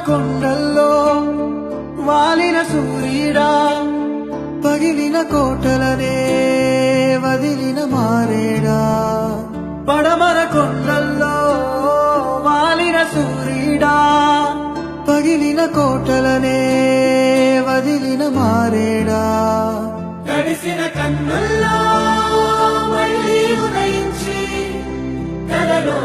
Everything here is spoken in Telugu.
కొండల్లో వాలిన సూర్యుడా పగిలిన కోటలనే వదిలిన మారేడా పడమర కొండల్లో వాలిన సూర్యుడా పగిలిన కోటలనే వదిలిన మారేడా తడిసిన కన్నుల్లో మళ్ళీ ఉదయించి కలలో